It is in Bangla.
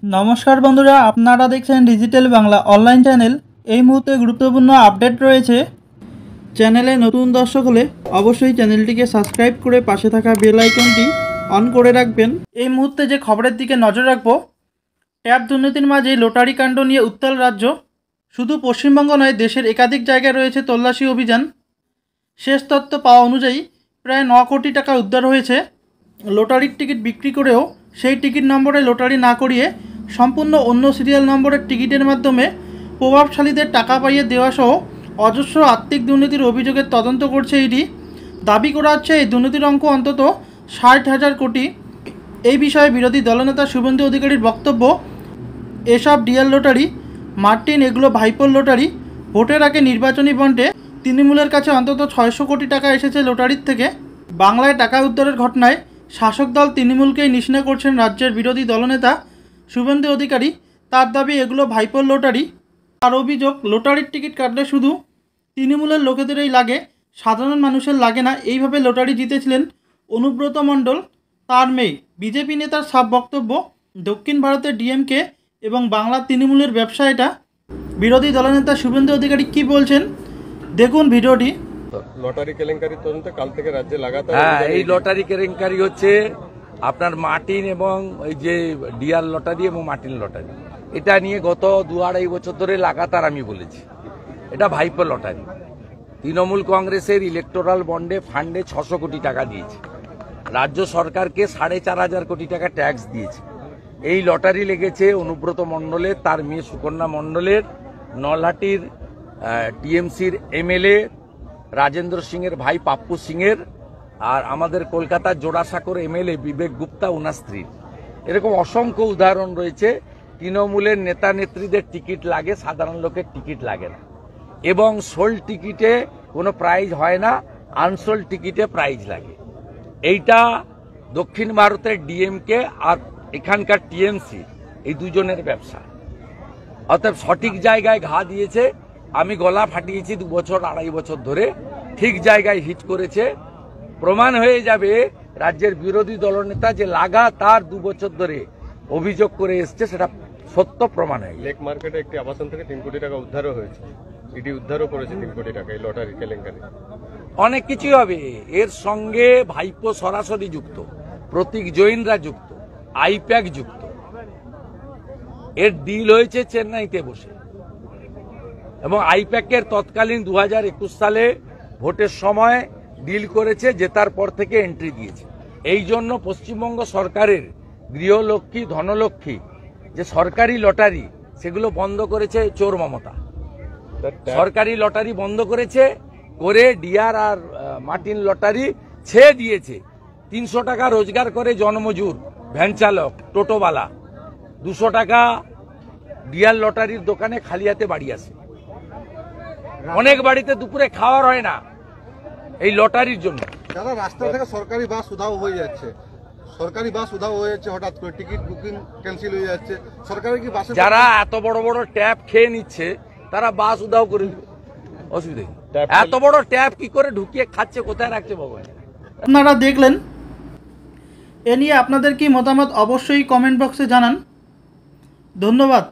নমস্কার বন্ধুরা, আপনারা দেখছেন ডিজিটাল বাংলা অনলাইন চ্যানেল। এই মুহূর্তে গুরুত্বপূর্ণ আপডেট রয়েছে। চ্যানেলে নতুন দর্শক হলে অবশ্যই চ্যানেলটিকে সাবস্ক্রাইব করে পাশে থাকা বেল আইকনটি অন করে রাখবেন। এই মুহূর্তে যে খবরের দিকে নজর রাখবো, ট্যাব দুর্নীতির মাঝে লটারি কাণ্ড নিয়ে উত্তাল রাজ্য। শুধু পশ্চিমবঙ্গ নয়, দেশের একাধিক জায়গায় রয়েছে তল্লাশি অভিযান। শেষ তথ্য পাওয়া অনুযায়ী প্রায় 9 কোটি টাকা উদ্ধার হয়েছে। লটারির টিকিট বিক্রি করেও সেই টিকিট নম্বরে লটারি না করিয়ে সম্পূর্ণ অন্য সিরিয়াল নম্বরের টিকিটের মাধ্যমে প্রভাবশালীদের টাকা পাইয়ে দেওয়াসহ অজস্র আর্থিক দুর্নীতির অভিযোগের তদন্ত করছে ইডি। দাবি করা হচ্ছে এই দুর্নীতির অঙ্ক অন্তত 60,000 কোটি। এই বিষয়ে বিরোধী দলনেতা শুভেন্দু অধিকারীর বক্তব্য, এসব ডিএল লটারি মার্টিন, এগুলো ভাইপোর লটারি। ভোটের আগে নির্বাচনী বন্ডে তৃণমূলের কাছে অন্তত 600 কোটি টাকা এসেছে লটারির থেকে। বাংলায় টাকা উদ্ধারের ঘটনায় শাসক দল তৃণমূলকেই নিশানা করছেন রাজ্যের বিরোধী দলনেতা শুভেন্দু অধিকারী। তার দাবি এগুলো ভাইপোর লটারি। আর অভিযোগ, লটারির টিকিট কাটলে শুধু তৃণমূলের লোকেদেরই লাগে, সাধারণ মানুষের লাগে না। এইভাবে লটারি জিতেছিলেন অনুব্রত মণ্ডল, তার মেয়ে। বিজেপি নেতার সাফ বক্তব্য, দক্ষিণ ভারতের ডিএমকে এবং বাংলার তৃণমূলের ব্যবসা এটা। বিরোধী দলনেতা শুভেন্দু অধিকারী কি বলছেন, দেখুন ভিডিওটি। লটারি কেলেঙ্কারির তদন্তে কাল থেকে রাজ্যে লাগাতার এই লটারি কেলেঙ্কারি হচ্ছে আপনার মার্টিন এবং ওই যে ডিআর লটারি এবং মার্টিন লটারি, এটা নিয়ে গত 2-2.5 বছর ধরে লাগাতার আমি বলেছি এটা ভাইপো লটারি। তৃণমূল কংগ্রেসের ইলেকটোরাল বন্ডে ফান্ডে 600 কোটি টাকা দিয়েছে, রাজ্য সরকারকে 4,500 কোটি টাকা ট্যাক্স দিয়েছে। এই লটারি লেগেছে অনুব্রত মণ্ডলের, তার মেয়ে সুকন্যা মণ্ডলের, নলহাটির টিএমসির এমএলএ রাজেন্দ্র সিংয়ের ভাই পাপ্পু সিংয়ের, আর আমাদের কলকাতার জোড়াসাঁকোর এমএলএ বিবেক গুপ্তা ওনার স্ত্রীর। এরকম অসংখ্য উদাহরণ রয়েছে। তৃণমূলের নেতা নেত্রীদের টিকিট লাগে, সাধারণ লোকের টিকিট লাগে না, এবং সোল্ড টিকিটে কোনো প্রাইজ হয় না, আনসোল্ড টিকিটে প্রাইজ লাগে। এইটা দক্ষিণ ভারতের ডিএমকে আর এখানকার টিএমসি, এই দুজনের ব্যবসা। অর্থাৎ সঠিক জায়গায় ঘা দিয়েছে। আমি গলা ফাটিয়েছি 2-2.5 বছর ধরে, ঠিক জায়গায় হিট করেছে। প্রমাণ হয়ে যাবে রাজ্যের বিরোধী দলনেতা যে লাগাতার 2 বছর ধরে অভিযোগ করে এসছে, সেটা সত্য প্রমাণ হয়ে লেক মার্কেটে একটি আবাসন থেকে 3 কোটি টাকা উদ্ধারও হয়েছে। ইডি উদ্ধারও করেছে 3 কোটি টাকা এই লটারি কেলেঙ্কারি। অনেক কিছুই হবে। এর সঙ্গে ভাইপো সরাসরি যুক্ত, প্রতীক জৈনরা যুক্ত, আইপ্যাক যুক্ত। এর ডিল হয়েছে চেন্নাইতে বসে, এবং আইপ্যাকের তৎকালীন 2021 সালে ভোটের সময় ডিল করেছে, জেতার পর থেকে এন্ট্রি দিয়েছে। এই জন্য পশ্চিমবঙ্গ সরকারের গৃহলক্ষ্মী, ধনলক্ষ্মী যে সরকারি লটারি, সেগুলো বন্ধ করেছে চোর মমতা। সরকারি লটারি বন্ধ করেছে, করে ডিআর আর মার্টিন লটারি ছেড়ে দিয়েছে। 300 টাকা রোজগার করে জনমজুর, ভ্যান চালক, টোটোওয়ালা, 200 টাকা ডিআর লটারির দোকানে খালি হাতে বাড়ি আসে। অনেক বাড়িতে দুপুরে খাওয়ার হয় না এই লটারির জন্য। দাদা, রাস্তা থেকে সরকারি বাস উধাও হয়ে যাচ্ছে, হঠাৎ করে টিকিট বুকিং ক্যান্সেল হয়ে যাচ্ছে। সরকারি কি বাসে যারা এত বড় বড় ট্যাব খেয়ে নিচ্ছে, তারা বাস উধাও করে দিবে, অসুবিধা নেই। এত বড় ট্যাব কি করে ঢুকিয়ে খাচ্ছে, কোথায় রাখছে ভগবান। আপনারা দেখলেন। এ নিয়ে আপনাদের কি মতামত অবশ্যই কমেন্ট বক্সে জানান। ধন্যবাদ।